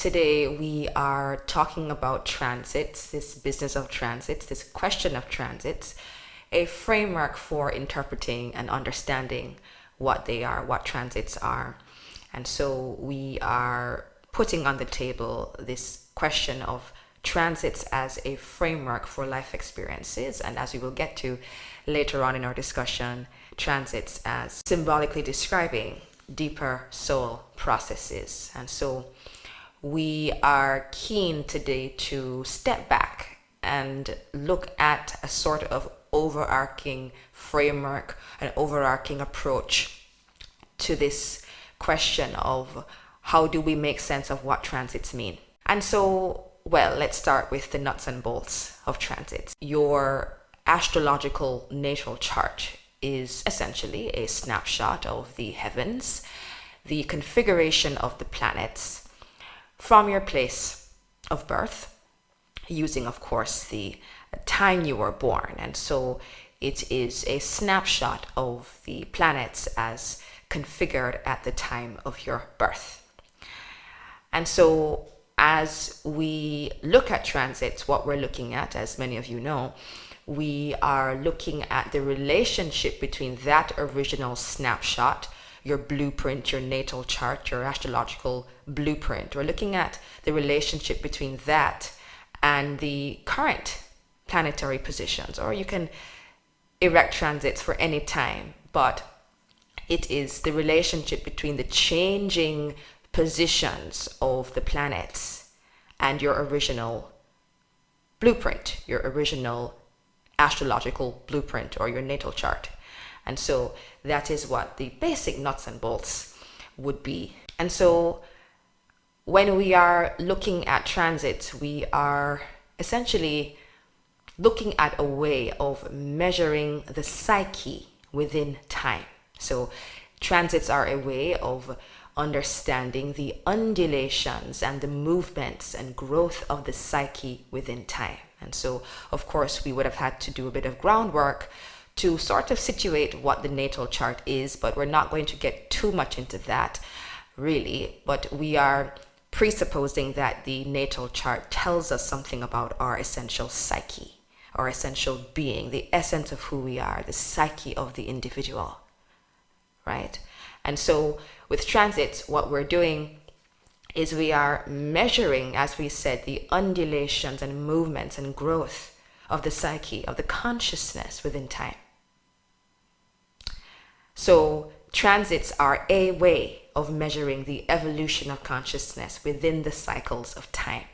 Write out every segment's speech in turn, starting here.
today we are talking about transits, this business of transits, this question of transits, a framework for interpreting and understanding what they are, what transits are. And so we are putting on the table this question of transits as a framework for life experiences, and as we will get to later on in our discussion, transits as symbolically describing deeper soul processes. And so we are keen today to step back and look at a sort of overarching framework, an overarching approach to this question of how do we make sense of what transits mean. And so, well, let's start with the nuts and bolts of transits. Your astrological natal chart is essentially a snapshot of the heavens, the configuration of the planets from your place of birth, using, of course, the time you were born. And so it is a snapshot of the planets as configured at the time of your birth. And so as we look at transits, what we're looking at, as many of you know, we are looking at the relationship between that original snapshot, your blueprint, your natal chart, your astrological blueprint. We're looking at the relationship between that and the current planetary positions, or you can erect transits for any time, but it is the relationship between the changing positions of the planets and your original blueprint, your original astrological blueprint, or your natal chart. And so that is what the basic nuts and bolts would be. And so when we are looking at transits, we are essentially looking at a way of measuring the psyche within time. So transits are a way of understanding the undulations and the movements and growth of the psyche within time. And so, of course, we would have had to do a bit of groundwork to sort of situate what the natal chart is, but we're not going to get too much into that, really. But we are presupposing that the natal chart tells us something about our essential psyche, our essential being, the essence of who we are, the psyche of the individual, right? And so with transits, what we're doing is we are measuring, as we said, the undulations and movements and growth of the psyche, of the consciousness within time. So transits are a way of measuring the evolution of consciousness within the cycles of time.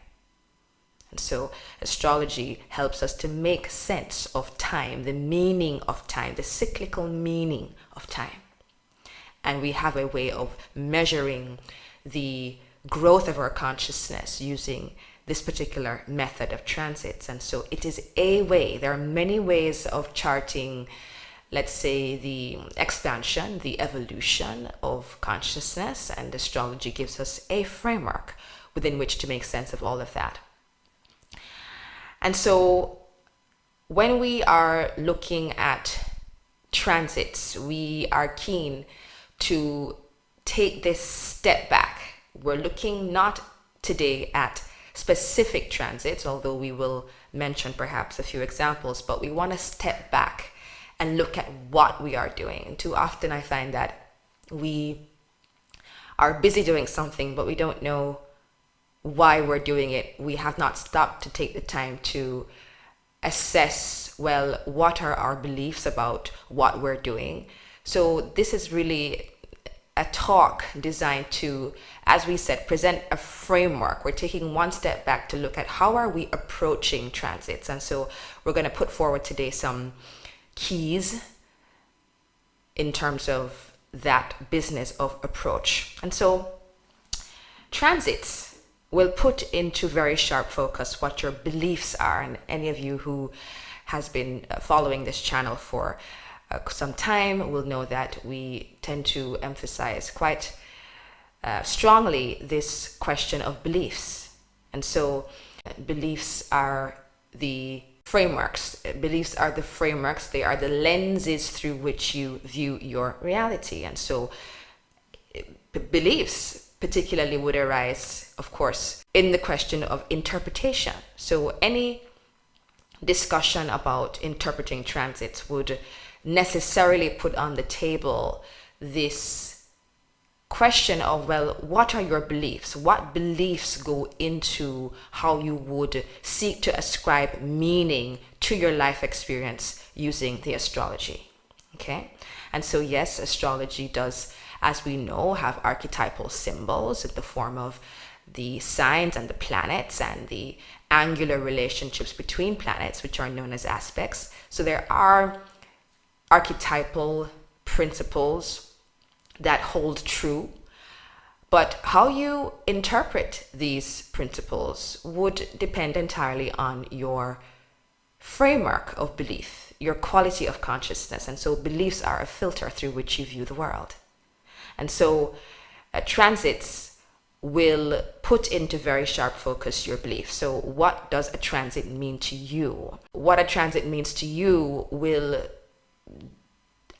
And so astrology helps us to make sense of time, the meaning of time, the cyclical meaning of time. And we have a way of measuring the growth of our consciousness using this particular method of transits. And so it is a way. There are many ways of charting, let's say, the expansion, the evolution of consciousness, and astrology gives us a framework within which to make sense of all of that. And so when we are looking at transits, we are keen to take this step back. We're looking not today at specific transits, although we will mention perhaps a few examples, but we want to step back and look at what we are doing. And too often I find that we are busy doing something, but we don't know why we're doing it. We have not stopped to take the time to assess, well, what are our beliefs about what we're doing? So this is really a talk designed to, as we said, present a framework. We're taking one step back to look at how are we approaching transits. And so we're going to put forward today some keys in terms of that business of approach. And so transits will put into very sharp focus what your beliefs are. And any of you who has been following this channel for some time will know that we tend to emphasize quite strongly this question of beliefs. And so beliefs are the frameworks. Beliefs are the frameworks. They are the lenses through which you view your reality. And so beliefs particularly would arise, of course, in the question of interpretation. So any discussion about interpreting transits would necessarily put on the table this question of, well, what are your beliefs? What beliefs go into how you would seek to ascribe meaning to your life experience using the astrology? Okay? And so yes, astrology does, as we know, have archetypal symbols in the form of the signs and the planets and the angular relationships between planets, which are known as aspects. So there are archetypal principles that hold true, but how you interpret these principles would depend entirely on your framework of belief, your quality of consciousness. And so beliefs are a filter through which you view the world. And so transits will put into very sharp focus your belief. So what does a transit mean to you? What a transit means to you will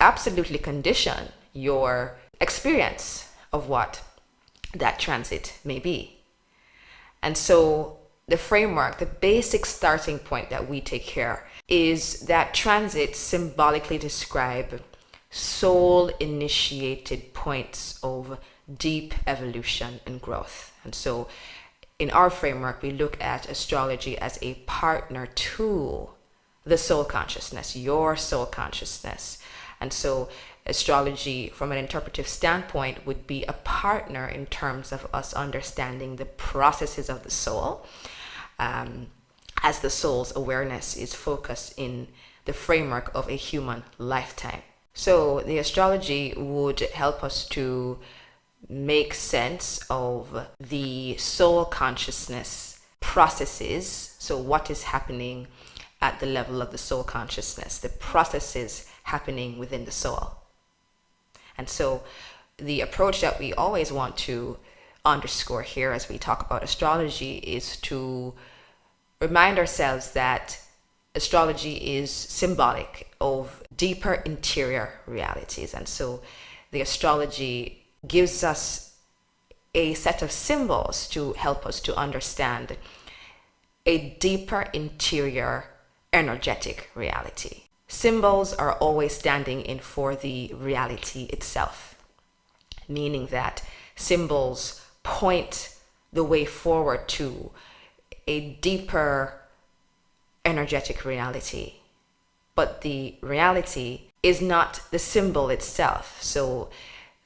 absolutely condition your experience of what that transit may be. And so the framework, the basic starting point that we take here is that transits symbolically describe soul-initiated points of deep evolution and growth. And so in our framework, we look at astrology as a partner to the soul consciousness, your soul consciousness. And so astrology, from an interpretive standpoint, would be a partner in terms of us understanding the processes of the soul, as the soul's awareness is focused in the framework of a human lifetime. So the astrology would help us to make sense of the soul consciousness processes. So what is happening at the level of the soul consciousness, the processes happening within the soul. And so the approach that we always want to underscore here as we talk about astrology is to remind ourselves that astrology is symbolic of deeper interior realities. And so the astrology gives us a set of symbols to help us to understand a deeper interior energetic reality. Symbols are always standing in for the reality itself, meaning that symbols point the way forward to a deeper energetic reality. But the reality is not the symbol itself. So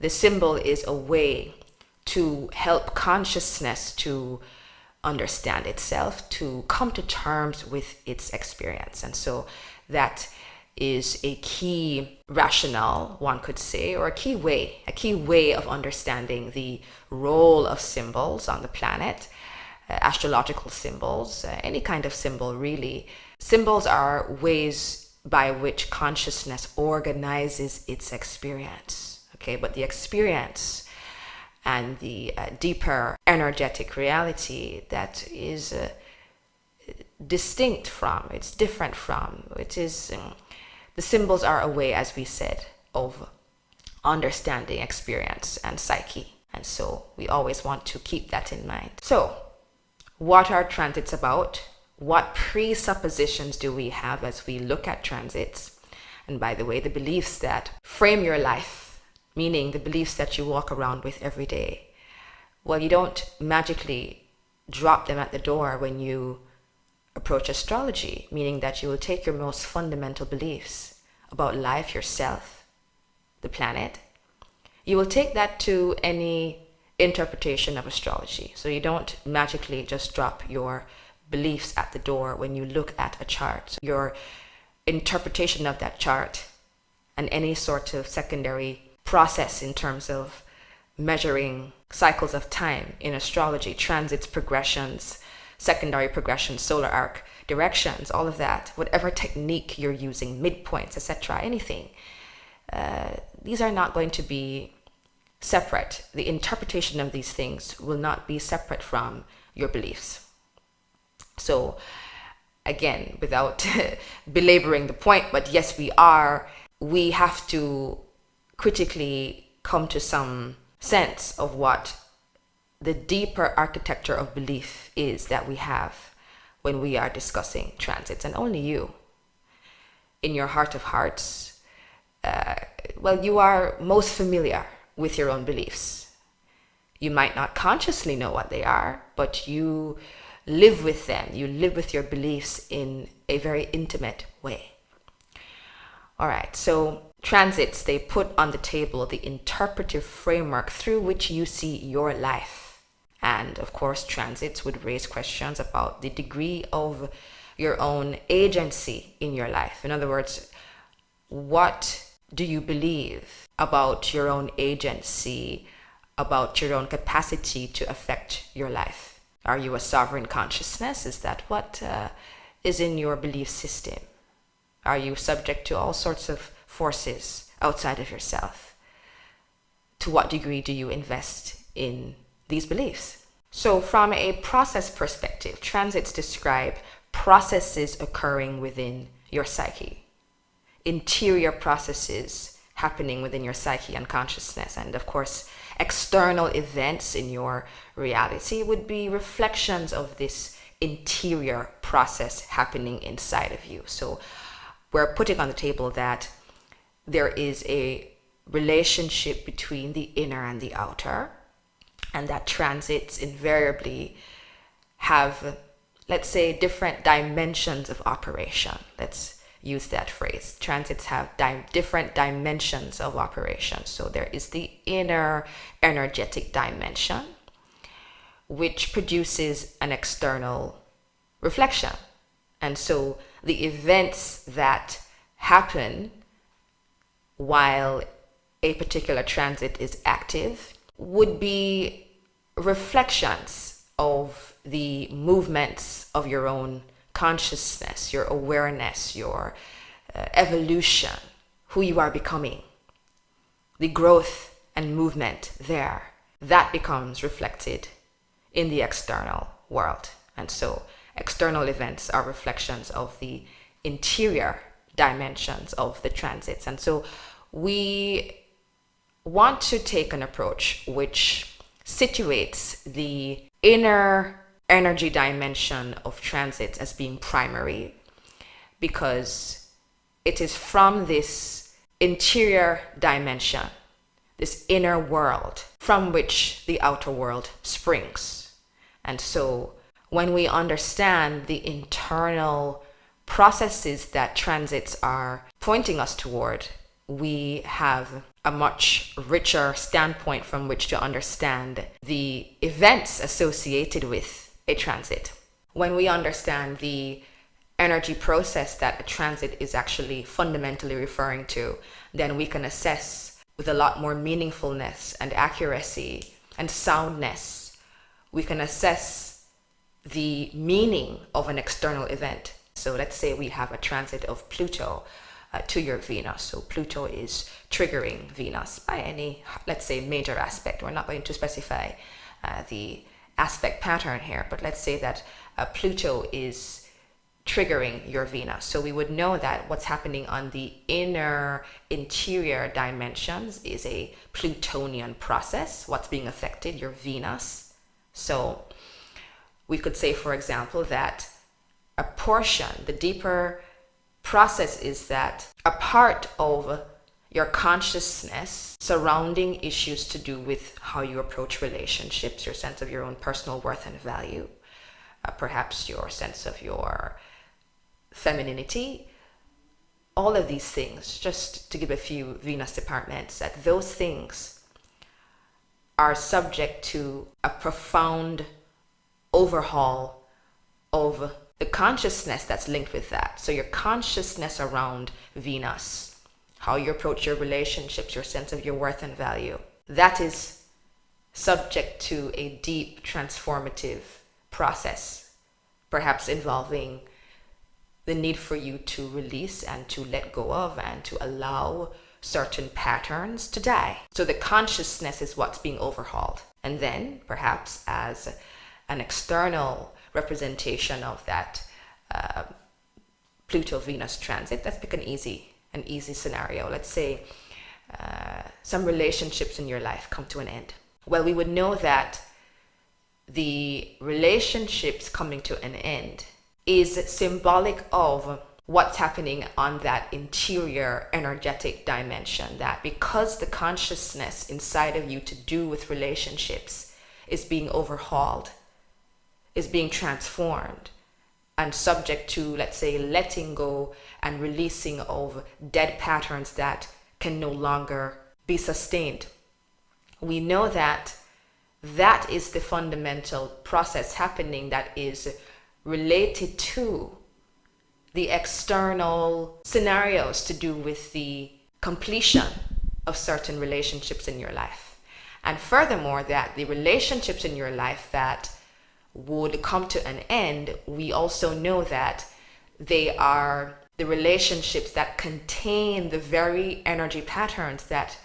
the symbol is a way to help consciousness to understand itself, to come to terms with its experience. And so that is a key rationale, one could say, or a key way of understanding the role of symbols on the planet, astrological symbols, any kind of symbol really. Symbols are ways by which consciousness organizes its experience, okay? But the experience and the deeper energetic reality that is distinct from, it's different from, it is, the symbols are a way, as we said, of understanding experience and psyche. And so we always want to keep that in mind. So what are transits about? What presuppositions do we have as we look at transits? And by the way, the beliefs that frame your life, meaning the beliefs that you walk around with every day. Well, you don't magically drop them at the door when you approach astrology, meaning that you will take your most fundamental beliefs about life, yourself, the planet. You will take that to any interpretation of astrology. So you don't magically just drop your beliefs at the door when you look at a chart. Your interpretation of that chart and any sort of secondary process in terms of measuring cycles of time in astrology, transits, progressions, secondary progressions, solar arc directions, all of that, whatever technique you're using, midpoints, etc., anything, these are not going to be separate. The interpretation of these things will not be separate from your beliefs. So again, without belaboring the point, but yes, we have to critically come to some sense of what the deeper architecture of belief is that we have when we are discussing transits, and only you, in your heart of hearts, you are most familiar with your own beliefs. You might not consciously know what they are, but you live with them. You live with your beliefs in a very intimate way. All right, so transits, they put on the table the interpretive framework through which you see your life. And of course, transits would raise questions about the degree of your own agency in your life. In other words, what do you believe about your own agency, about your own capacity to affect your life? Are you a sovereign consciousness? Is that what is in your belief system? Are you subject to all sorts of forces outside of yourself? To what degree do you invest in these beliefs? So from a process perspective, transits describe processes occurring within your psyche, interior processes happening within your psyche and consciousness. And of course, external events in your reality would be reflections of this interior process happening inside of you. So we're putting on the table that there is a relationship between the inner and the outer, and that transits invariably have, let's say, different dimensions of operation. Let's use that phrase. Transits have different dimensions of operation. So there is the inner energetic dimension, which produces an external reflection. And so the events that happen while a particular transit is active would be reflections of the movements of your own consciousness, your awareness, your evolution, who you are becoming, the growth and movement there, that becomes reflected in the external world. And so external events are reflections of the interior dimensions of the transits. And so we want to take an approach which situates the inner energy dimension of transits as being primary, because it is from this interior dimension, this inner world, from which the outer world springs. And so when we understand the internal processes that transits are pointing us toward, we have a much richer standpoint from which to understand the events associated with a transit. When we understand the energy process that a transit is actually fundamentally referring to, then we can assess with a lot more meaningfulness and accuracy and soundness. We can assess the meaning of an external event. So let's say we have a transit of Pluto to your Venus. So Pluto is triggering Venus by any, let's say, major aspect. We're not going to specify the aspect pattern here, but let's say that Pluto is triggering your Venus. So we would know that what's happening on the inner interior dimensions is a Plutonian process. What's being affected? Your Venus. So we could say, for example, that a portion, the deeper process, is that a part of your consciousness surrounding issues to do with how you approach relationships, your sense of your own personal worth and value, perhaps your sense of your femininity, all of these things, just to give a few Venus departments, that those things are subject to a profound overhaul of the consciousness that's linked with that. So your consciousness around Venus, how you approach your relationships, your sense of your worth and value, that is subject to a deep transformative process, perhaps involving the need for you to release and to let go of and to allow certain patterns to die. So the consciousness is what's being overhauled. And then perhaps as an external representation of that Pluto-Venus transit, let's pick an easy scenario. Let's say some relationships in your life come to an end. Well, we would know that the relationships coming to an end is symbolic of what's happening on that interior energetic dimension, that because the consciousness inside of you to do with relationships is being overhauled, is being transformed, and subject to, let's say, letting go and releasing of dead patterns that can no longer be sustained. We know that that is the fundamental process happening that is related to the external scenarios to do with the completion of certain relationships in your life. And furthermore, that the relationships in your life that would come to an end, we also know that they are the relationships that contain the very energy patterns that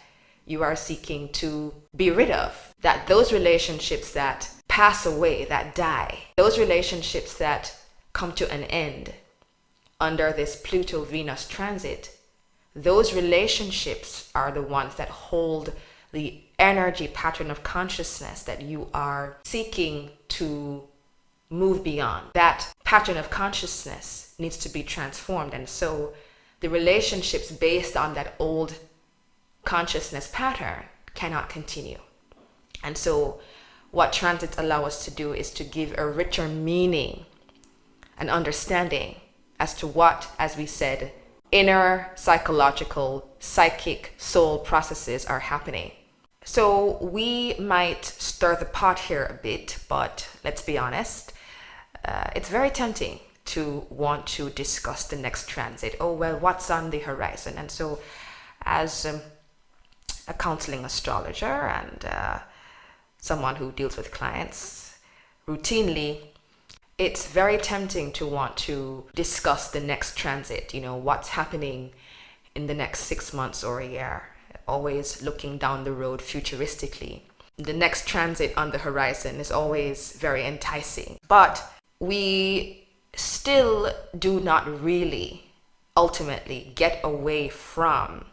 you are seeking to be rid of. That those relationships that pass away, that die, those relationships that come to an end under this Pluto-Venus transit, those relationships are the ones that hold the energy pattern of consciousness that you are seeking to move beyond. That pattern of consciousness needs to be transformed. And so the relationships based on that old consciousness pattern cannot continue. And so what transits allow us to do is to give a richer meaning and understanding as to what, as we said, inner psychological, psychic, soul processes are happening. So we might stir the pot here a bit, but let's be honest, it's very tempting to want to discuss the next transit. Oh, well, what's on the horizon? And so as a counseling astrologer and someone who deals with clients routinely, it's very tempting to want to discuss the next transit, what's happening in the next 6 months or a year, always looking down the road futuristically. The next transit on the horizon is always very enticing, but we still do not really ultimately get away from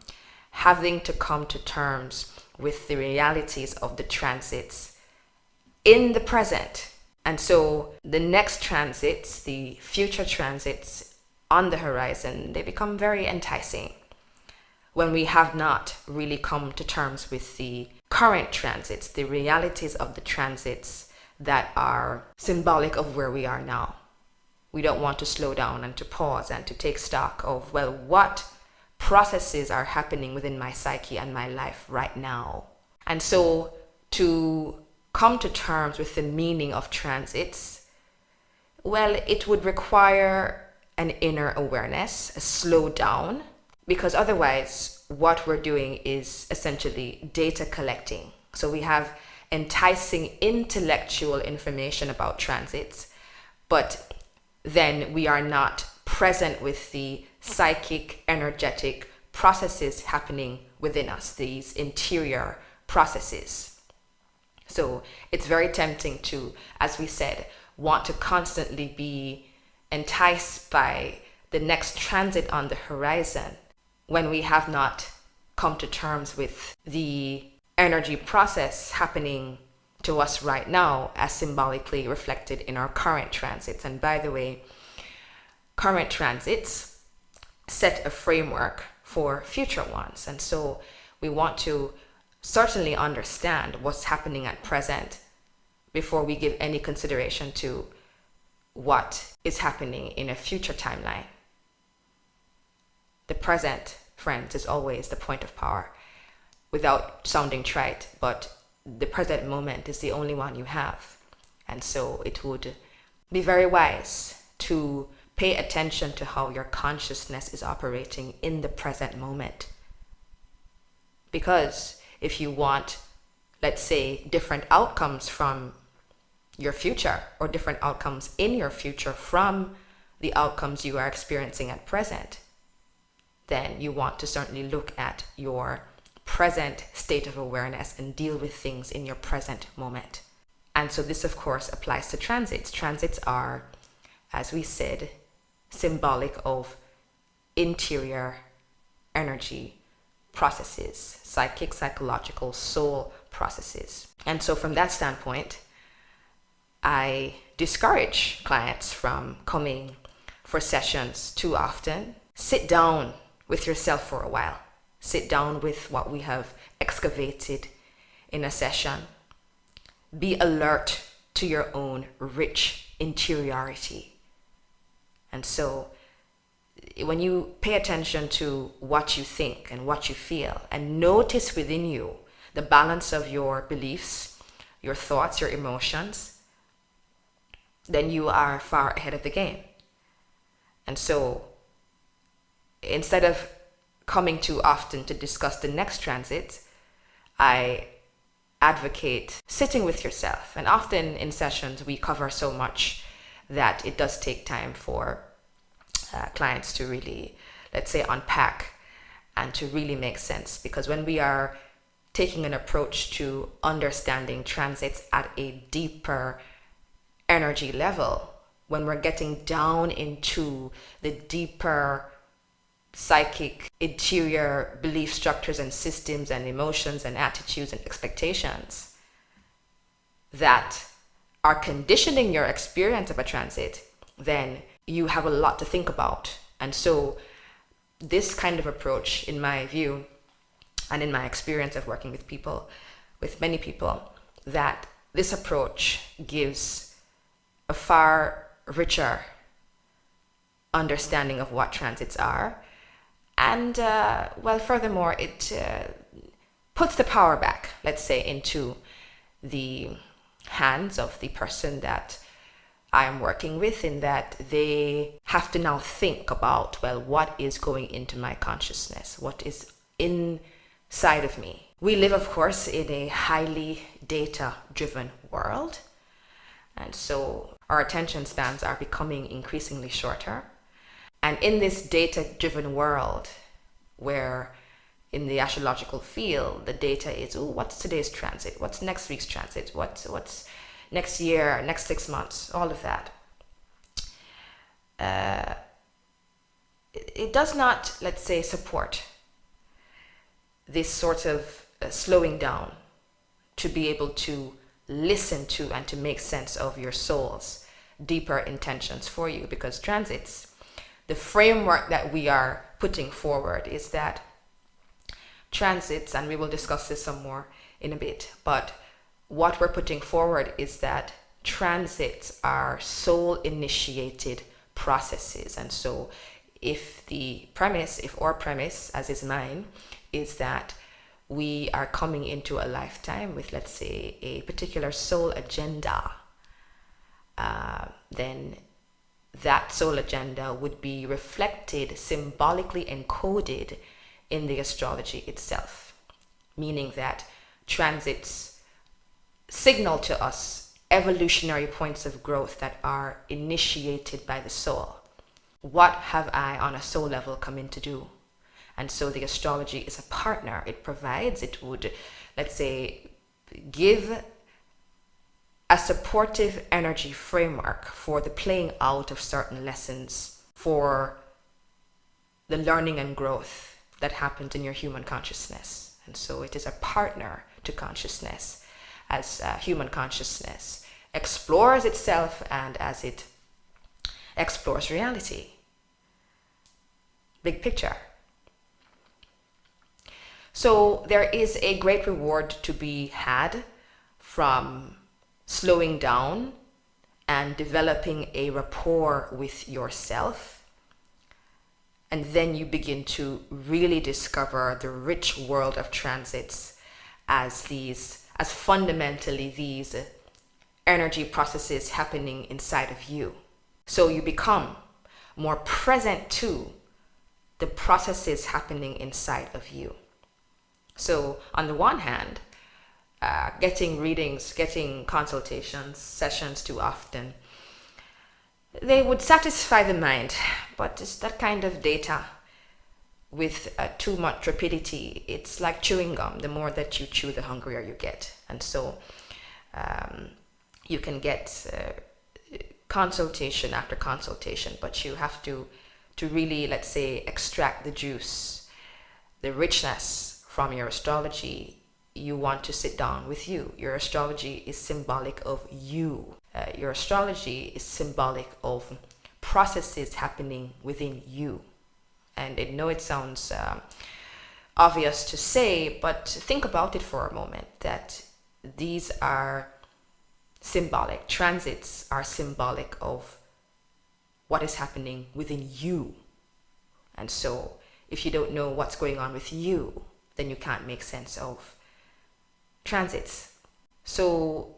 having to come to terms with the realities of the transits in the present. And so the next transits, the future transits on the horizon, they become very enticing when we have not really come to terms with the current transits, the realities of the transits that are symbolic of where we are now. We don't want to slow down and to pause and to take stock of, well, what processes are happening within my psyche and my life right now. And so to come to terms with the meaning of transits, well, it would require an inner awareness, a slow down, because otherwise what we're doing is essentially data collecting. So we have enticing intellectual information about transits, but then we are not present with the psychic, energetic processes happening within us, these interior processes. So it's very tempting to, as we said, want to constantly be enticed by the next transit on the horizon when we have not come to terms with the energy process happening to us right now as symbolically reflected in our current transits. And by the way, current transits set a framework for future ones. And so we want to certainly understand what's happening at present before we give any consideration to what is happening in a future timeline. The present, friends, is always the point of power. Without sounding trite, but the present moment is the only one you have. And so it would be very wise to pay attention to how your consciousness is operating in the present moment. Because if you want, let's say, different outcomes from your future or different outcomes in your future from the outcomes you are experiencing at present, then you want to certainly look at your present state of awareness and deal with things in your present moment. And so this, of course, applies to transits. Transits are, as we said, symbolic of interior energy processes, psychic, psychological, soul processes. And so from that standpoint, I discourage clients from coming for sessions too often. Sit down with yourself for a while. Sit down with what we have excavated in a session. Be alert to your own rich interiority. And so when you pay attention to what you think and what you feel, and notice within you the balance of your beliefs, your thoughts, your emotions, then you are far ahead of the game. And so instead of coming too often to discuss the next transit, I advocate sitting with yourself. And often in sessions, we cover so much that it does take time for clients to really, let's say, unpack and to really make sense. Because when we are taking an approach to understanding transits at a deeper energy level, when we're getting down into the deeper psychic interior belief structures and systems and emotions and attitudes and expectations that are conditioning your experience of a transit, then you have a lot to think about. And so this kind of approach, in my view, and in my experience of working with people, with many people, that this approach gives a far richer understanding of what transits are. And furthermore, it puts the power back, let's say, into the hands of the person that I am working with, in that they have to now think about, well, what is going into my consciousness? What is inside of me? We live, of course, in a highly data-driven world. And so our attention spans are becoming increasingly shorter. And in this data-driven world, where in the astrological field, the data is, what's today's transit? What's next week's transit? What's next year, next 6 months, all of that. It does not, let's say, support this sort of slowing down to be able to listen to and to make sense of your soul's deeper intentions for you. Because transits, the framework that we are putting forward is that transits, and we will discuss this some more in a bit, but what we're putting forward is that transits are soul initiated processes. And so if our premise, as is mine, is that we are coming into a lifetime with, let's say, a particular soul agenda, then that soul agenda would be reflected, symbolically encoded in the astrology itself, meaning that transits signal to us evolutionary points of growth that are initiated by the soul. What have I on a soul level come in to do? And so the astrology is a partner. It would, let's say, give a supportive energy framework for the playing out of certain lessons, for the learning and growth that happens in your human consciousness. And so it is a partner to consciousness, as human consciousness explores itself and as it explores reality. Big picture. So there is a great reward to be had from slowing down and developing a rapport with yourself. And then you begin to really discover the rich world of transits as fundamentally these energy processes happening inside of you. So you become more present to the processes happening inside of you. So on the one hand, getting readings, getting consultations, sessions too often, they would satisfy the mind, but it's that kind of data with too much rapidity. It's like chewing gum. The more that you chew, the hungrier you get. And so you can get consultation after consultation, but you have to really, let's say, extract the juice, the richness from your astrology. You want to sit down with you. Your astrology is symbolic of you. your astrology is symbolic of processes happening within you. And I know it sounds obvious to say, but think about it for a moment, that these are symbolic. Transits are symbolic of what is happening within you. And so if you don't know what's going on with you, then you can't make sense of transits. So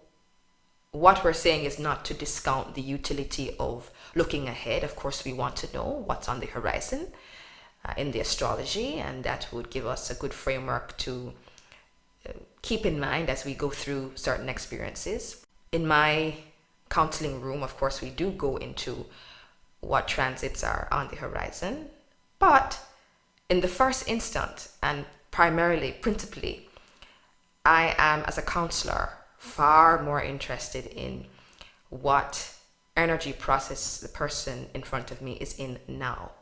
what we're saying is not to discount the utility of looking ahead. Of course, we want to know what's on the horizon in the astrology, and that would give us a good framework to keep in mind as we go through certain experiences. In my counseling room, of course, we do go into what transits are on the horizon, but in the first instant, and primarily, principally, I am, as a counselor, far more interested in what energy process the person in front of me is in now.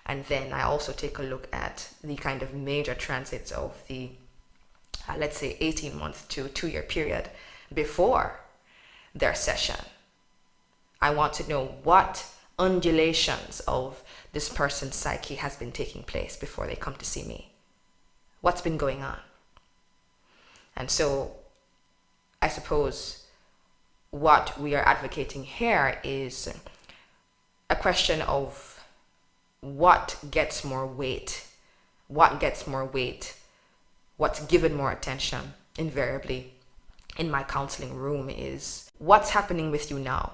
And then I also take a look at the kind of major transits of the, let's say, 18-month to 2-year period before their session. I want to know what undulations of this person's psyche has been taking place before they come to see me. What's been going on? And so I suppose what we are advocating here is a question of what gets more weight, what's given more attention. Invariably in my counseling room is what's happening with you now,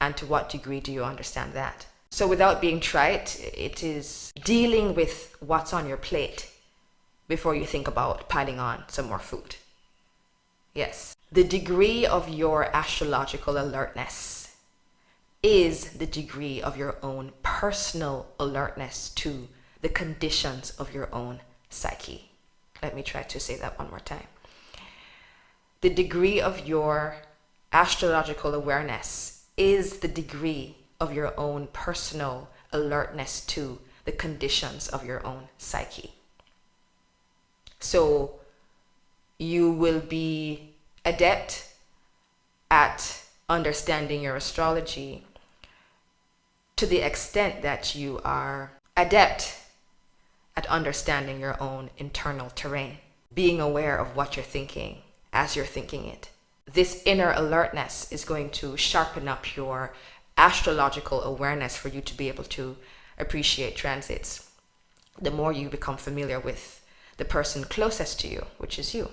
and to what degree do you understand that? So without being trite, it is dealing with what's on your plate before you think about piling on some more food. Yes. The degree of your astrological alertness is the degree of your own personal alertness to the conditions of your own psyche. Let me try to say that one more time. The degree of your astrological awareness is the degree of your own personal alertness to the conditions of your own psyche. So you will be adept at understanding your astrology to the extent that you are adept at understanding your own internal terrain, being aware of what you're thinking as you're thinking it. This inner alertness is going to sharpen up your astrological awareness for you to be able to appreciate transits. The more you become familiar with the person closest to you, which is you.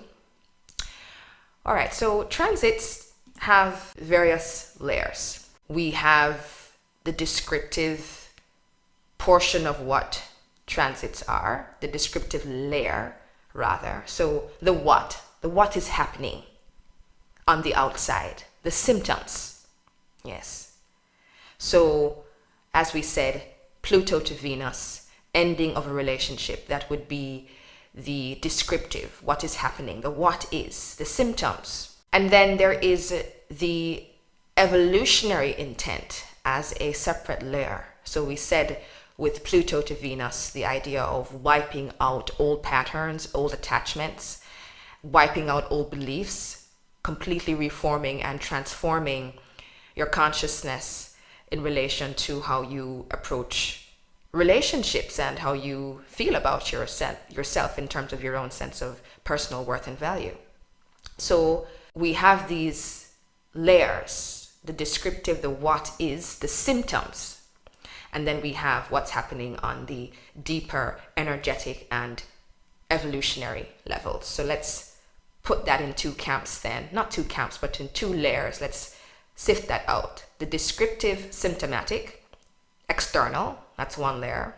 All right, so transits have various layers. We have the descriptive portion of what transits are, the descriptive layer, rather. So the what is happening on the outside, the symptoms. Yes. So, as we said, Pluto to Venus, ending of a relationship, that would be the descriptive, what is happening, the what is, the symptoms. And then there is the evolutionary intent as a separate layer. So we said with Pluto to Venus, the idea of wiping out old patterns, old attachments, wiping out old beliefs, completely reforming and transforming your consciousness in relation to how you approach relationships and how you feel about yourself in terms of your own sense of personal worth and value. So we have these layers, the descriptive, the what is, the symptoms, and then we have what's happening on the deeper energetic and evolutionary levels. So let's put that in two camps then, not two camps, but in two layers. Let's sift that out. The descriptive, symptomatic, external, that's one layer.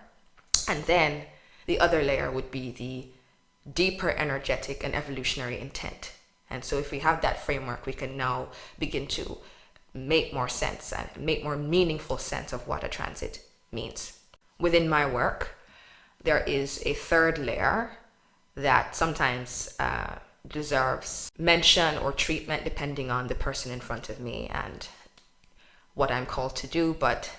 And then the other layer would be the deeper energetic and evolutionary intent. And so if we have that framework, we can now begin to make more sense and make more meaningful sense of what a transit means. Within my work, there is a third layer that sometimes deserves mention or treatment depending on the person in front of me and what I'm called to do, but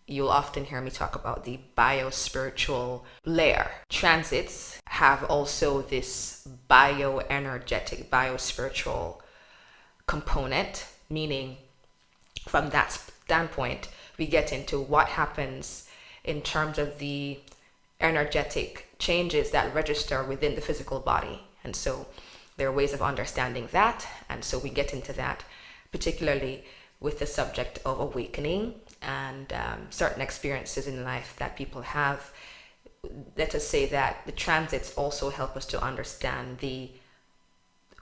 you'll often hear me talk about the bio-spiritual layer. Transits have also this bioenergetic, bio-spiritual component meaning from that standpoint, we get into what happens in terms of the energetic changes that register within the physical body. And so there are ways of understanding that. And so we get into that, particularly with the subject of awakening and certain experiences in life that people have. Let us say that the transits also help us to understand the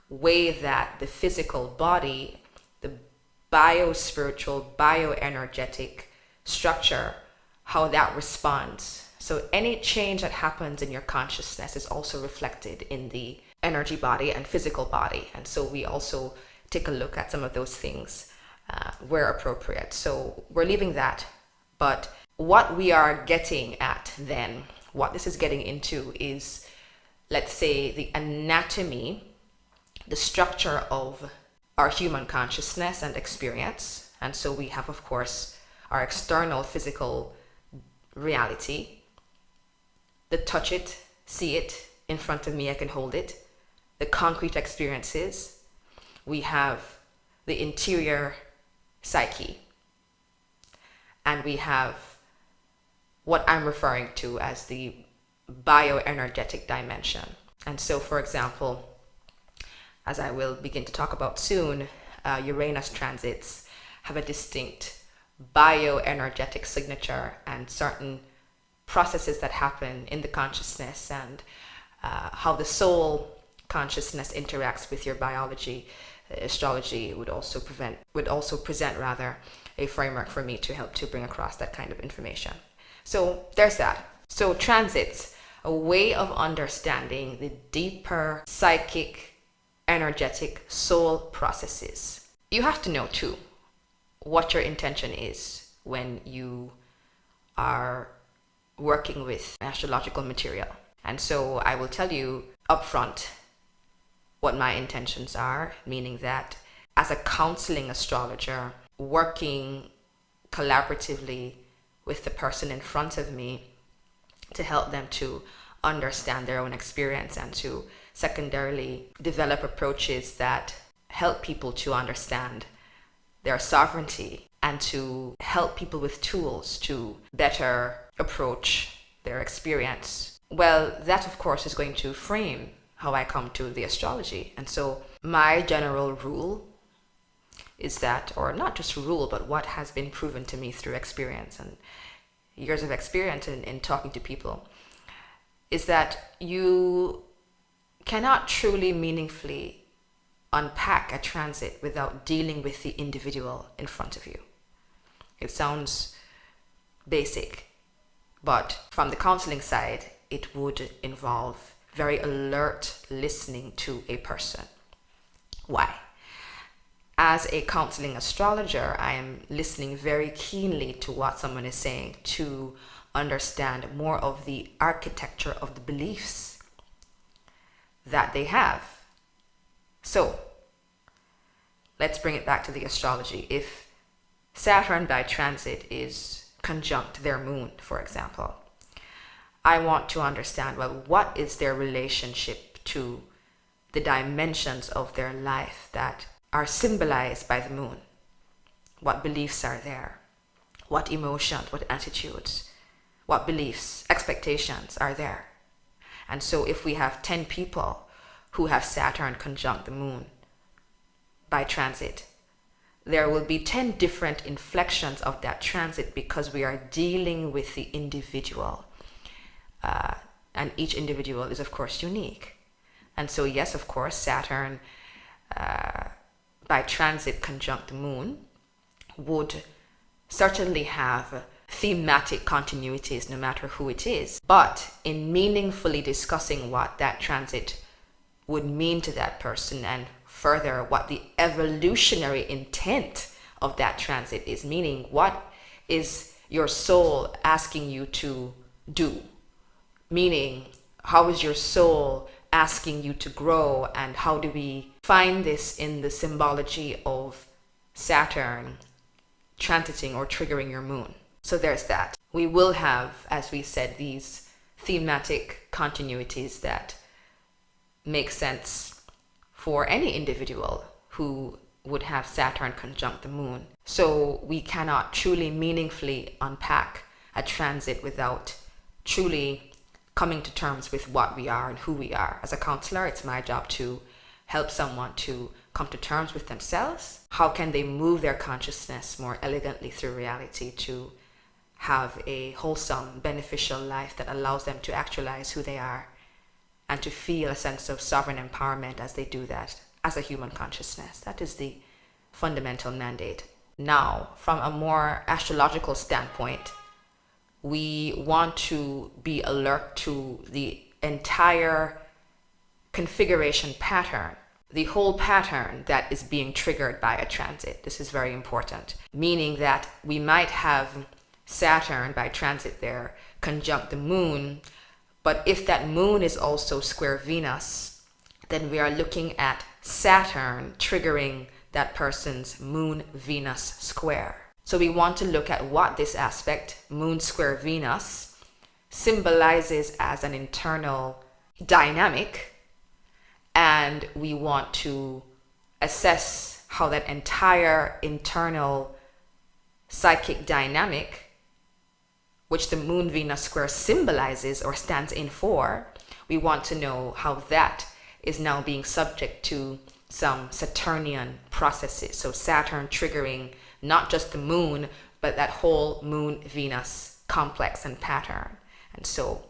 way that the physical body, the bio-spiritual, bioenergetic structure, how that responds. So any change that happens in your consciousness is also reflected in the energy body and physical body. And so we also take a look at some of those things where appropriate. So we're leaving that. But what we are getting at then, what this is getting into is, let's say, the anatomy, the structure of our human consciousness and experience. And so we have, of course, our external physical reality, the touch it, see it in front of me, I can hold it, the concrete experiences. We have the interior psyche, and we have what I'm referring to as the bioenergetic dimension. And so, for example, as I will begin to talk about soon, Uranus transits have a distinct bioenergetic signature and certain processes that happen in the consciousness and how the soul consciousness interacts with your biology. Astrology would also present a framework for me to help to bring across that kind of information. So there's that. So transits, a way of understanding the deeper psychic, energetic soul processes. You have to know too what your intention is when you are working with astrological material. And so I will tell you upfront what my intentions are, meaning that as a counseling astrologer, working collaboratively with the person in front of me to help them to understand their own experience and to secondarily develop approaches that help people to understand their sovereignty and to help people with tools to better approach their experience. Well, that of course is going to frame how I come to the astrology. And so my general rule is that, or not just rule, but what has been proven to me through experience and years of experience in talking to people, is that you cannot truly meaningfully unpack a transit without dealing with the individual in front of you. It sounds basic, but from the counseling side, it would involve very alert listening to a person. Why? As a counseling astrologer, I am listening very keenly to what someone is saying to understand more of the architecture of the beliefs that they have. So, let's bring it back to the astrology. If Saturn by transit is conjunct their moon, for example, I want to understand, well, what is their relationship to the dimensions of their life that are symbolized by the moon? What beliefs are there? What emotions, what attitudes, what beliefs, expectations are there? And so if we have 10 people who have Saturn conjunct the moon by transit, there will be 10 different inflections of that transit because we are dealing with the individual. And each individual is, of course, unique. And so, yes, of course, Saturn by transit conjunct the moon would certainly have thematic continuities no matter who it is. But in meaningfully discussing what that transit would mean to that person and further what the evolutionary intent of that transit is, meaning what is your soul asking you to do? Meaning, how is your soul asking you to grow, and how do we find this in the symbology of Saturn transiting or triggering your moon? So there's that. We will have, as we said, these thematic continuities that make sense for any individual who would have Saturn conjunct the moon. So we cannot truly meaningfully unpack a transit without truly coming to terms with what we are and who we are. As a counselor, it's my job to help someone to come to terms with themselves. How can they move their consciousness more elegantly through reality to have a wholesome, beneficial life that allows them to actualize who they are and to feel a sense of sovereign empowerment as they do that as a human consciousness. That is the fundamental mandate. Now, from a more astrological standpoint, we want to be alert to the entire configuration pattern, the whole pattern that is being triggered by a transit. This is very important, meaning that we might have Saturn by transit there conjunct the moon, but if that moon is also square Venus, then we are looking at Saturn triggering that person's moon-Venus square. So we want to look at what this aspect, moon square Venus, symbolizes as an internal dynamic, and we want to assess how that entire internal psychic dynamic, which the moon-Venus square symbolizes or stands in for, we want to know how that is now being subject to some Saturnian processes. So Saturn triggering not just the moon, but that whole moon-Venus complex and pattern. And so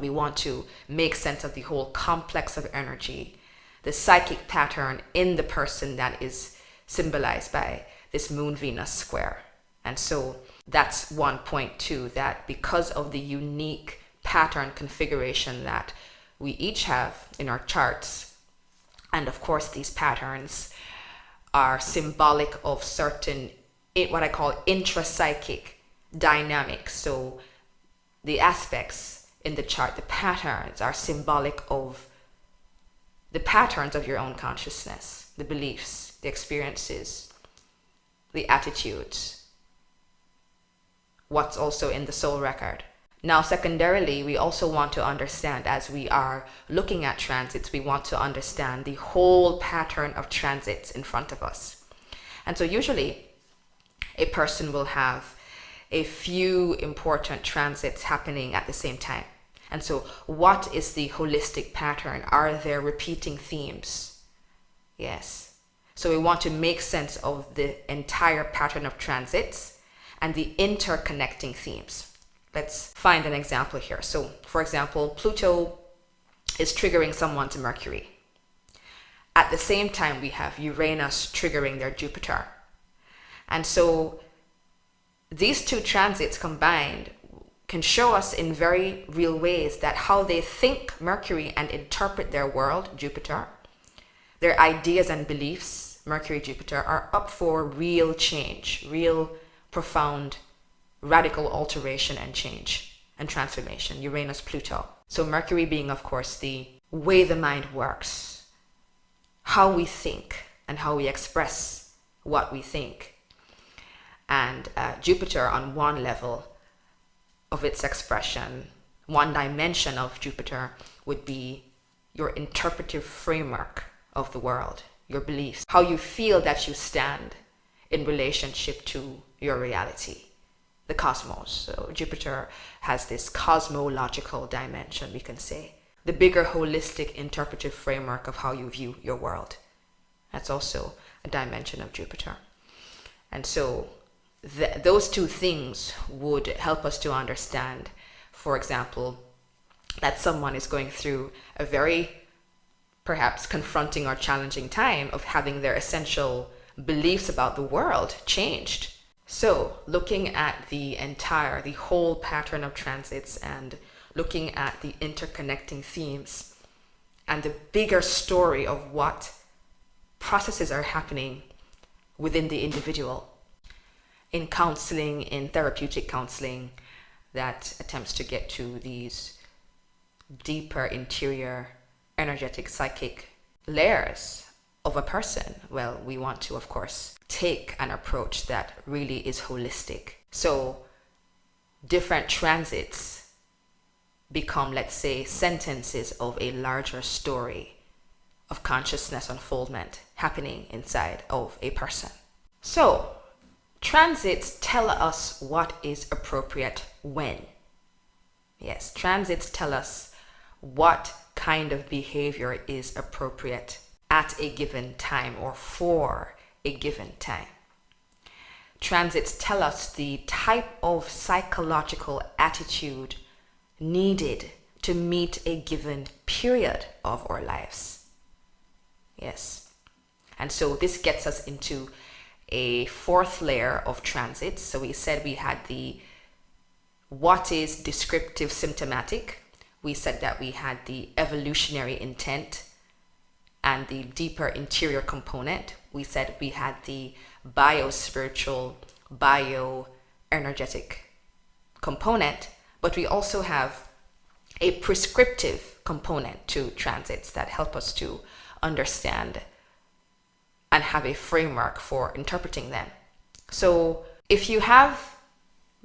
we want to make sense of the whole complex of energy, the psychic pattern in the person that is symbolized by this moon-Venus square. And so that's one point too, that because of the unique pattern configuration that we each have in our charts, and of course these patterns are symbolic of certain, what I call intrapsychic dynamics. So the aspects in the chart, the patterns, are symbolic of the patterns of your own consciousness, the beliefs, the experiences, the attitudes, what's also in the soul record. Now, secondarily, we also want to understand, as we are looking at transits, we want to understand the whole pattern of transits in front of us. And so usually a person will have a few important transits happening at the same time. And so what is the holistic pattern? Are there repeating themes? Yes. So we want to make sense of the entire pattern of transits and the interconnecting themes. Let's find an example here. So, for example, Pluto is triggering someone's Mercury. At the same time, we have Uranus triggering their Jupiter. And so these two transits combined can show us in very real ways that how they think, Mercury, and interpret their world, Jupiter, their ideas and beliefs, Mercury, Jupiter, are up for real change, real profound radical alteration and change and transformation, Uranus, Pluto. So Mercury being, of course, the way the mind works, how we think and how we express what we think. And Jupiter, on one level of its expression, one dimension of Jupiter would be your interpretive framework of the world, your beliefs, how you feel that you stand in relationship to your reality, the cosmos. So Jupiter has this cosmological dimension, we can say, the bigger holistic interpretive framework of how you view your world. That's also a dimension of Jupiter. And so those two things would help us to understand, for example, that someone is going through a very perhaps confronting or challenging time of having their essential beliefs about the world changed. So looking at the whole pattern of transits and looking at the interconnecting themes and the bigger story of what processes are happening within the individual. In counseling, in therapeutic counseling, that attempts to get to these deeper interior energetic psychic layers of a person, well, we want to, of course, take an approach that really is holistic. So different transits become, let's say, sentences of a larger story of consciousness unfoldment happening inside of a person. So, transits tell us what is appropriate when. Yes, transits tell us what kind of behavior is appropriate at a given time or for a given time. Transits tell us the type of psychological attitude needed to meet a given period of our lives. Yes. And so this gets us into a fourth layer of transits. So we said we had the what is descriptive symptomatic. We said that we had the evolutionary intent and the deeper interior component. We said we had the bio-spiritual, bio-energetic component, but we also have a prescriptive component to transits that help us to understand and have a framework for interpreting them. So if you have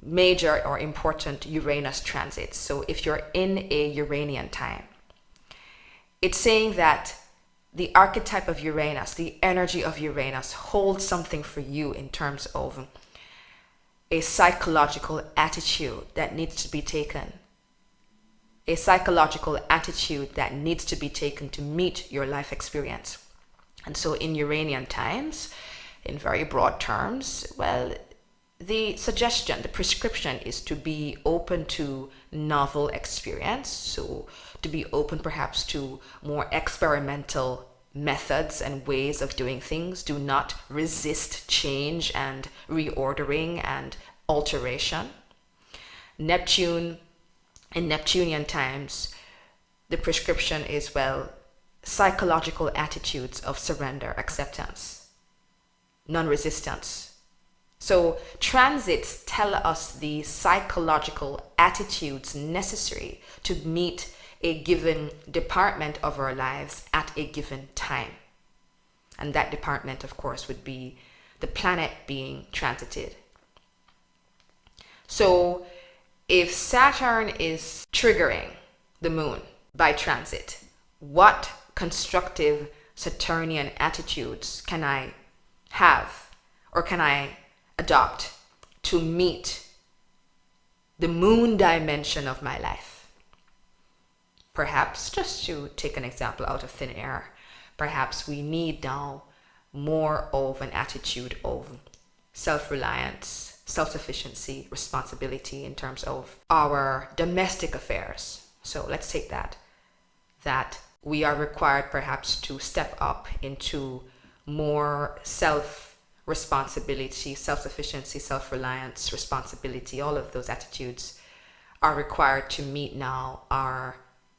major or important Uranus transits, so if you're in a Uranian time, it's saying that the archetype of Uranus, the energy of Uranus holds something for you in terms of a psychological attitude that needs to be taken. A psychological attitude that needs to be taken to meet your life experience. And so in Uranian times, in very broad terms, well, the suggestion, the prescription is to be open to novel experience. So to be open perhaps to more experimental methods and ways of doing things. Do not resist change and reordering and alteration. Neptune, in Neptunian times, the prescription is, well, psychological attitudes of surrender, acceptance, non-resistance. So transits tell us the psychological attitudes necessary to meet a given department of our lives at a given time. And that department, of course, would be the planet being transited. So if Saturn is triggering the moon by transit, what constructive Saturnian attitudes can I have or can I adopt to meet the moon dimension of my life? Perhaps, just to take an example out of thin air, perhaps we need now more of an attitude of self-reliance, self-sufficiency, responsibility in terms of our domestic affairs. So let's take that we are required perhaps to step up into more self-responsibility, self-sufficiency, self-reliance, responsibility. All of those attitudes are required to meet now our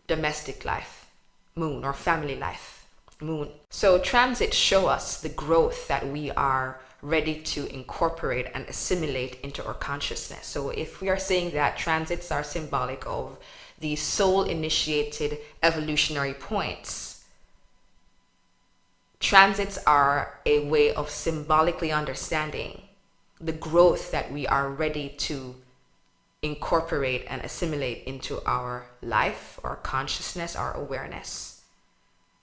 domestic life, moon, or family life, moon. So transits show us the growth that we are ready to incorporate and assimilate into our consciousness. So if we are saying that transits are symbolic of the soul-initiated evolutionary points, transits are a way of symbolically understanding the growth that we are ready to incorporate and assimilate into our life, our consciousness, our awareness,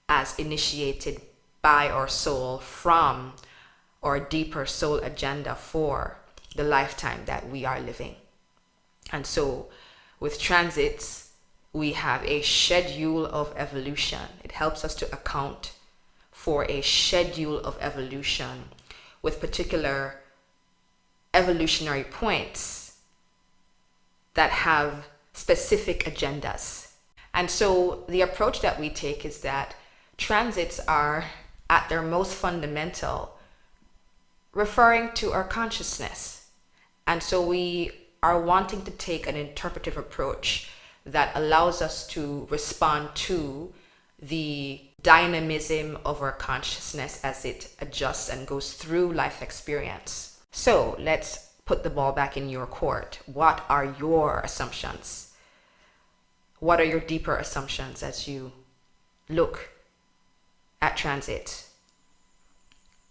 as initiated by our soul from our deeper soul agenda for the lifetime that we are living. And so with transits, we have a schedule of evolution. It helps us to account for a schedule of evolution with particular evolutionary points that have specific agendas. And so the approach that we take is that transits are, at their most fundamental, referring to our consciousness. And so we are wanting to take an interpretive approach that allows us to respond to the dynamism of our consciousness as it adjusts and goes through life experience. So let's put the ball back in your court. What are your assumptions? What are your deeper assumptions as you look at transit?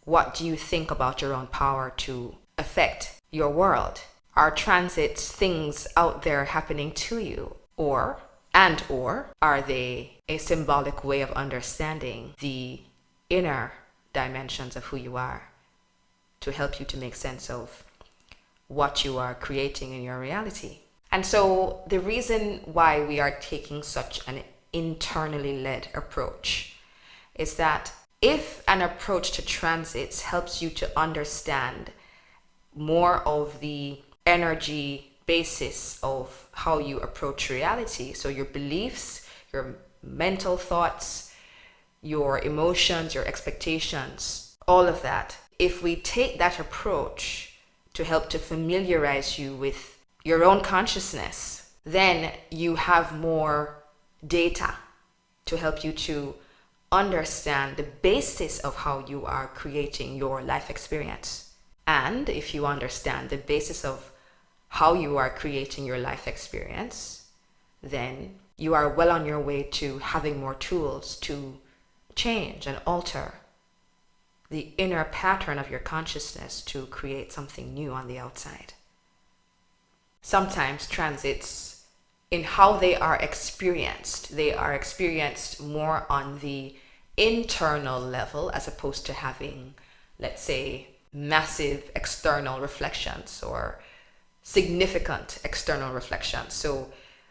What do you think about your own power to affect your world? Are transits things out there happening to you? Or, And or are they a symbolic way of understanding the inner dimensions of who you are to help you to make sense of what you are creating in your reality? And so the reason why we are taking such an internally led approach is that if an approach to transits helps you to understand more of the energy basis of how you approach reality, so your beliefs, your mental thoughts, your emotions, your expectations, all of that, if we take that approach to help to familiarize you with your own consciousness, then you have more data to help you to understand the basis of how you are creating your life experience. And if you understand the basis of how you are creating your life experience, then you are well on your way to having more tools to change and alter the inner pattern of your consciousness to create something new on the outside. Sometimes transits, in how they are experienced more on the internal level as opposed to having, let's say, massive external reflections or significant external reflections. So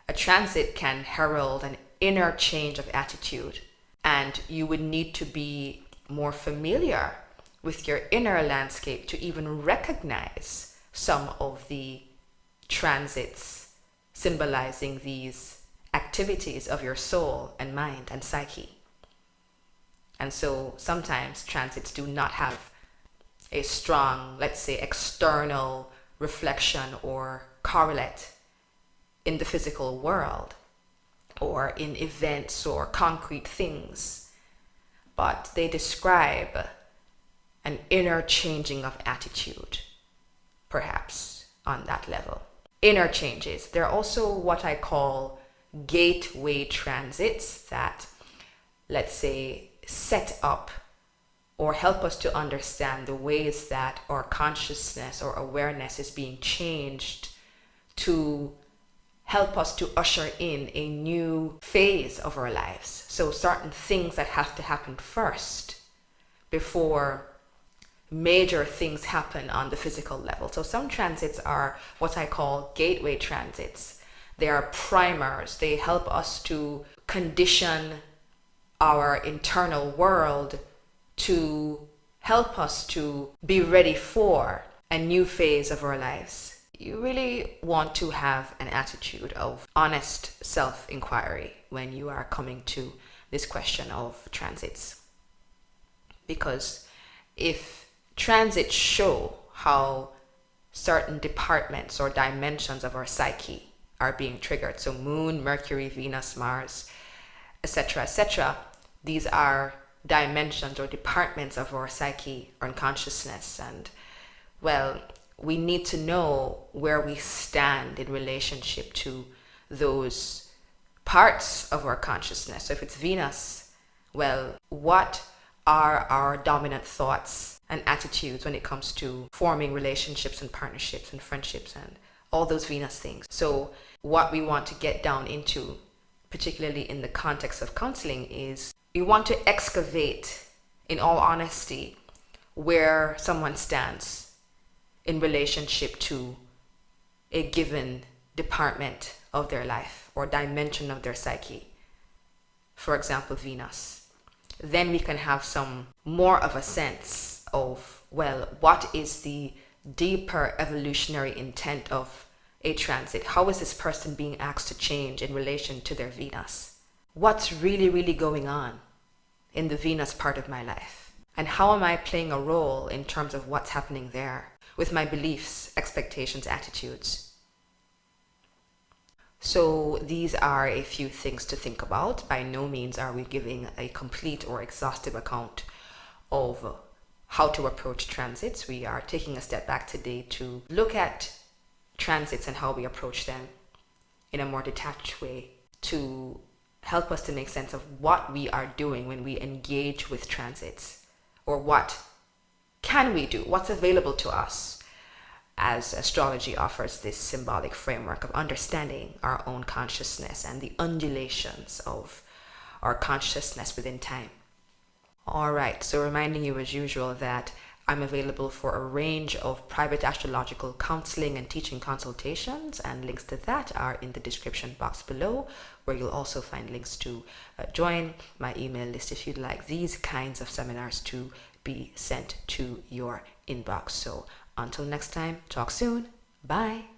a transit can herald an inner change of attitude, and you would need to be more familiar with your inner landscape to even recognize some of the transits symbolizing these activities of your soul and mind and psyche. And so sometimes transits do not have a strong, let's say, external reflection or correlate in the physical world or in events or concrete things, but they describe an inner changing of attitude, perhaps on that level. Inner changes. There are also what I call gateway transits that, let's say, set up or help us to understand the ways that our consciousness or awareness is being changed to help us to usher in a new phase of our lives. So certain things that have to happen first before major things happen on the physical level. So some transits are what I call gateway transits. They are primers. They help us to condition our internal world to help us to be ready for a new phase of our lives. You really want to have an attitude of honest self-inquiry when you are coming to this question of transits. Because if transits show how certain departments or dimensions of our psyche are being triggered, so Moon, Mercury, Venus, Mars, etc., these are dimensions or departments of our psyche or consciousness, and well, we need to know where we stand in relationship to those parts of our consciousness. So if it's Venus, well, what are our dominant thoughts and attitudes when it comes to forming relationships and partnerships and friendships and all those Venus things? So what we want to get down into, particularly in the context of counseling, is we want to excavate, in all honesty, where someone stands in relationship to a given department of their life or dimension of their psyche. For example, Venus. Then we can have some more of a sense of, well, what is the deeper evolutionary intent of a transit? How is this person being asked to change in relation to their Venus? What's really, really going on in the Venus part of my life? And how am I playing a role in terms of what's happening there with my beliefs, expectations, attitudes? So these are a few things to think about. By no means are we giving a complete or exhaustive account of how to approach transits. We are taking a step back today to look at transits and how we approach them in a more detached way to help us to make sense of what we are doing when we engage with transits, or what can we do, what's available to us. as astrology offers this symbolic framework of understanding our own consciousness and the undulations of our consciousness within time. All right, so reminding you as usual that I'm available for a range of private astrological counseling and teaching consultations, and links to that are in the description box below, where you'll also find links to join my email list if you'd like these kinds of seminars to be sent to your inbox. So until next time, talk soon. Bye.